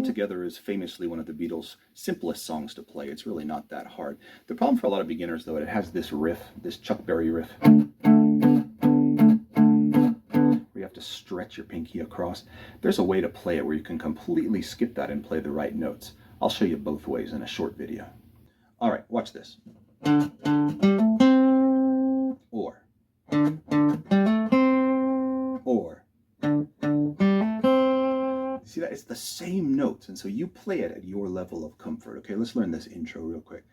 Together is famously one of the Beatles' simplest songs to play. It's really not that hard. The problem for a lot of beginners, though, it has this riff, this Chuck Berry riff, where you have to stretch your pinky across. There's a way to play it where you can completely skip that and play the right notes. I'll show you both ways in a short video. All right, watch this. Or. See that? It's the same notes, and so you play it at your level of comfort. Okay, let's learn this intro real quick.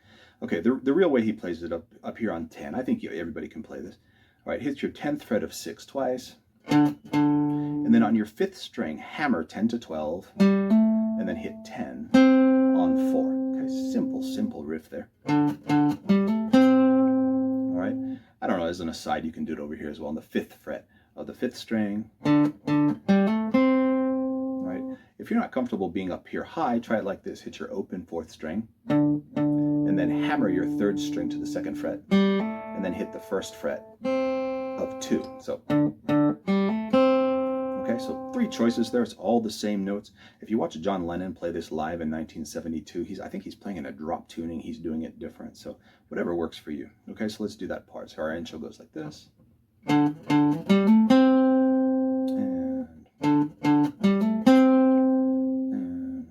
Okay, the real way he plays it up here on 10. I think everybody can play this. All right, hit your 10th fret of 6 twice, and then on your 5th string, hammer 10 to 12, and then hit 10 on 4. Okay, simple riff there. All right, I don't know, as an aside, you can do it over here as well on the 5th fret of the 5th string. If you're not comfortable being up here high, try it like this. Hit your open 4th string, and then hammer your 3rd string to the 2nd fret, and then hit the 1st fret of 2. So, okay, so 3 choices there. It's all the same notes. If you watch John Lennon play this live in 1972, I think he's playing in a drop tuning. He's doing it different. So whatever works for you. Okay, so let's do that part. So our intro goes like this. And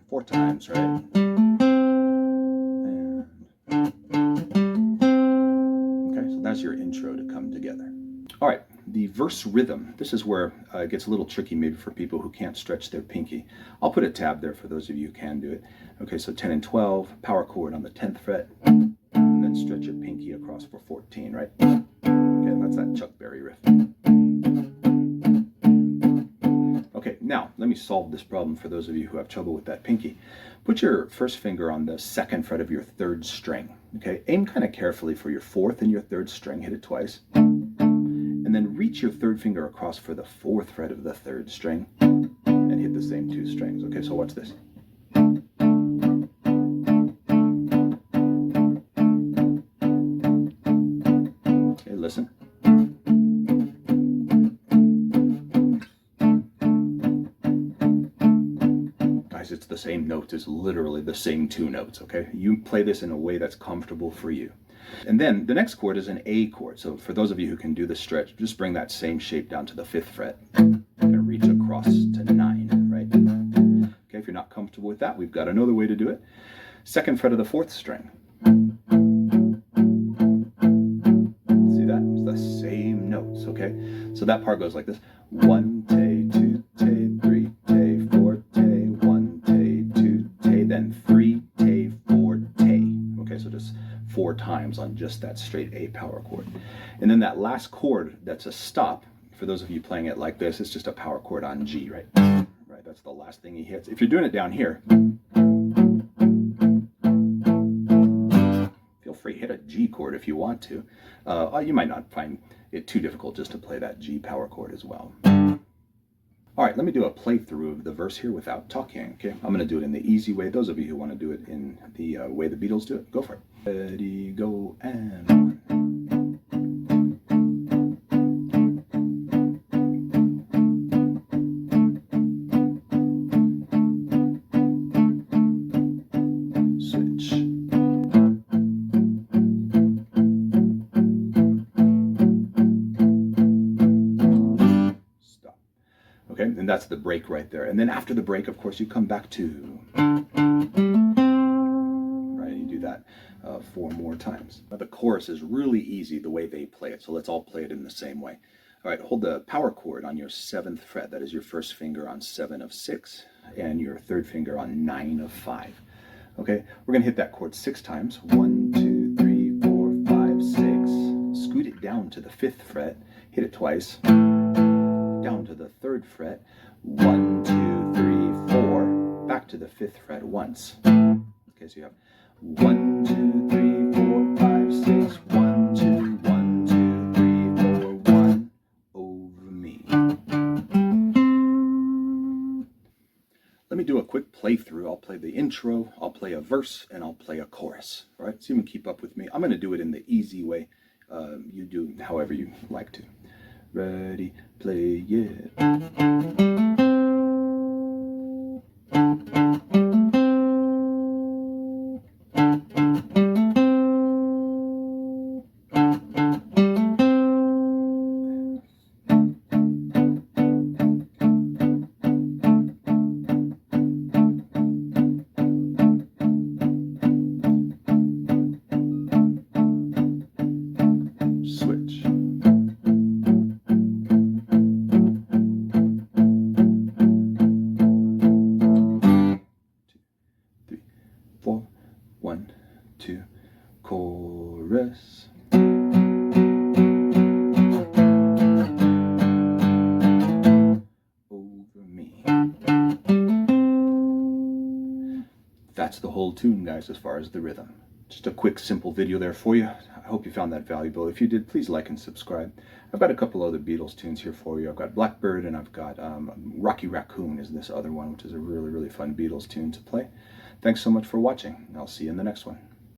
4 times, right? And okay, so that's your intro to come together. All right, the verse rhythm. This is where it gets a little tricky maybe for people who can't stretch their pinky. I'll put a tab there for those of you who can do it. Okay, so 10 and 12, power chord on the 10th fret, and then stretch your pinky across for 14, right? Okay, and that's that Chuck Berry riff. Okay, now let me solve this problem for those of you who have trouble with that pinky. Put your first finger on the 2nd fret of your 3rd string. Okay, aim kind of carefully for your 4th and your 3rd string, hit it twice. And then reach your 3rd finger across for the 4th fret of the 3rd string and hit the same 2 strings. Okay, so watch this. Okay, listen. It's the same notes. It's literally the same 2 notes, okay? You play this in a way that's comfortable for you. And then the next chord is an A chord. So for those of you who can do the stretch, just bring that same shape down to the 5th fret and reach across to 9, right? Okay, if you're not comfortable with that, we've got another way to do it. 2nd fret of the 4th string. See that? It's the same notes, okay? So that part goes like this. 1, te, 2, te, 3, te, 4, te, 1, te, 2, te, then 3, te, 4, te. Okay, so just 4 times on just that straight A power chord. And then that last chord that's a stop, for those of you playing it like this, it's just a power chord on G, right? Right, that's the last thing he hits. If you're doing it down here, feel free, hit a G chord if you want to. You might not find it too difficult just to play that G power chord as well. All right, let me do a playthrough of the verse here without talking, okay? I'm going to do it in the easy way. Those of you who want to do it in the way the Beatles do it, go for it. Ready, go, and 1. Switch. Okay, and that's the break right there. And then after the break, of course, you come back to, right, you do that 4 more times. Now, the chorus is really easy the way they play it, so let's all play it in the same way. All right, hold the power chord on your 7th fret. That is your 1st finger on 7 of 6, and your 3rd finger on 9 of 5. Okay, we're gonna hit that chord 6 times. 1, 2, 3, 4, 5, 6. Scoot it down to the 5th fret, hit it twice. Down to the 3rd fret, 1, 2, 3, 4, back to the 5th fret once. Okay, so you have 1, 2, 3, 4, 5, 6, 1, 2, 1, 2, 3, 4, 1, over me. Let me do a quick playthrough. I'll play the intro, I'll play a verse, and I'll play a chorus. All right, so you can keep up with me. I'm going to do it in the easy way. You do however you like to. Ready, play it. that's the whole tune, guys, as far as the rhythm. Just a quick, simple video there for you. I hope you found that valuable. If you did, please like and subscribe. I've got a couple other Beatles tunes here for you. I've got Blackbird, and I've got Rocky Raccoon is this other one, which is a really, really fun Beatles tune to play. Thanks so much for watching. I'll see you in the next one.